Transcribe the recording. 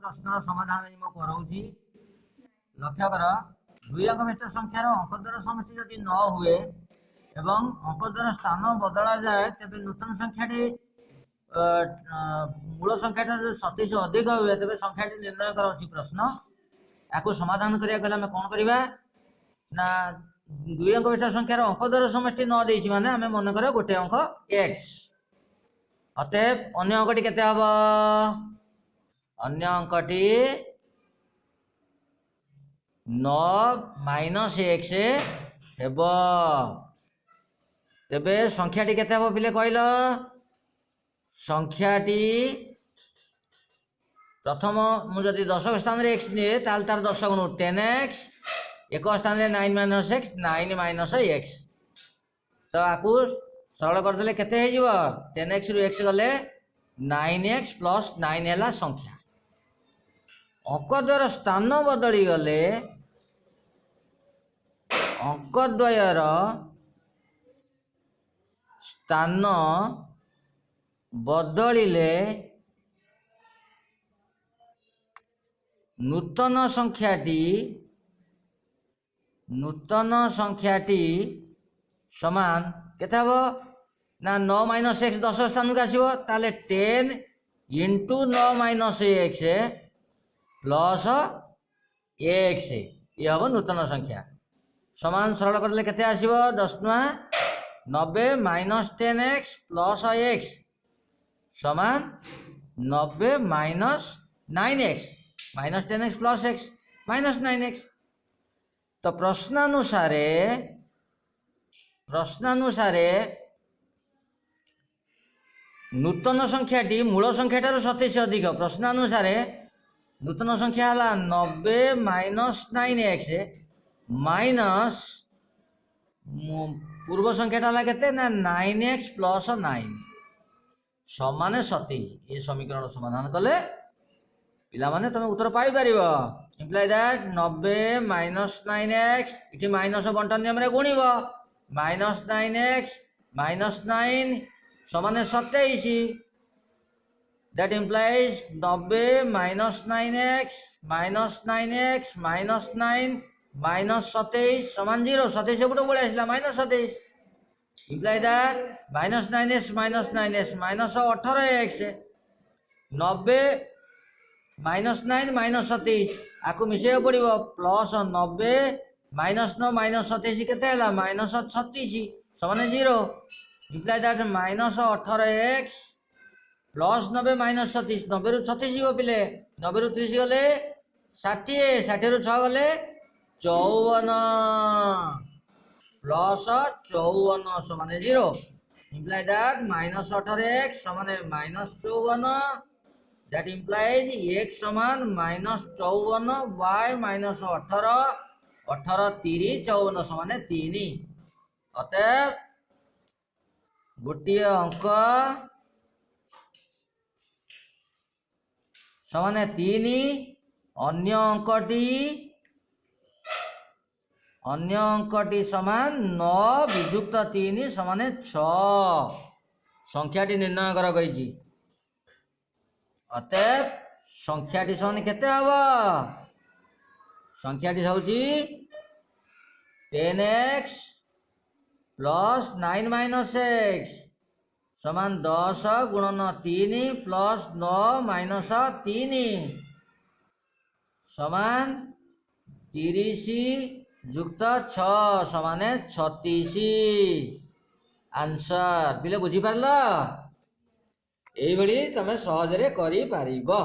प्रश्न समाधान कराऊँगी लक्ष्य कर दुई अंक विशिष्ट संख्यार अंक द्वारा समष्टि जदि न हुए एवं अंक द्वारा स्थान बदला जाए तेज नूतन संख्याटी मूल संख्या 27 अधिक हुए तेज संख्याटी निर्णय कर प्रश्न या समाधान करने आम कौन करवा ना दुई अंक विशिष्ट संख्यार अंक द्वारा समष्टि न देछि माने आम मन कर गोटे अंक x अतएव अन्य अंकटी केते हबो अन्य अंकटी 9 - x हेबो तेबे संख्याटी केते हबो पिले कहलो संख्याटी प्रथम मुझे 10 स्थान रे x निए ताल तार 10 गुण 10x एक स्थान रे 9 - x 9 - x तो आकु सरल कर देले केते हे जीवो 10x रु x गले 9x + 9 हैला संख्या अंक द्वारा स्थान बदली गले अंक द्वयर स्थान बदलिले नूतन संख्याटी समान केते हबो ना 9 - x 10 स्थान को आसीबो ताले 10 × 9 - x प्लस x ये हबो नूतन संख्या समान सरल करले केते आसीबो 10 × 90 - 10x प्लस x समान 90 - 9x -10x plus x -9x तो प्रश्नानुसारे नूतन संख्याटी मूल संख्या 27 अधिक प्रश्नानुसारे नूतन संख्या है 90 - 9x माइनस पूर्व संख्या है केते ना 9x + 9 समान 27 ये समीकरण समाधान कले पिला माने तुम उत्तर पाई परिबो इम्प्लाई दैट 90 - 9x इठी माइनस बंटन नियम रे गुणिबो -9x - 9 समान 27 दैट इम्प्लाइज 90 - 9x -9x -9 -27 समान 0 27 एपटो बोले आसला -27 imply that -9x -9x -18x 90 - 9 -27 आकु मिसे पड़ो प्लस 90 -9 -27 केते हला -36 समान 0 इम्प्लाई दैट -18x प्लस 90 -36 90 रु 36 जीव पिले 90 रु 30 गले 60 60 रु 6 गले 54 प्लस 54 समान 0 इम्प्लाई दैट -18x समान -54 that implies x समान -54 y -18 18 30 54 समान 3 अतएव गोटे अंक समान 3 अन्य अंकटी समान 9 विजुक्त 3 समान 6 संख्याटी निर्णय कर कही अतएव संख्याटी समान केते हबो संख्याटी होउची 10x प्लस 9 - x समान 10 × 3 प्लस 9 - 3 समान 30 युक्त 6 समान 36 आंसर पिले बुझी पारला एई बड़ी तमे सहजरे करि पारिबो।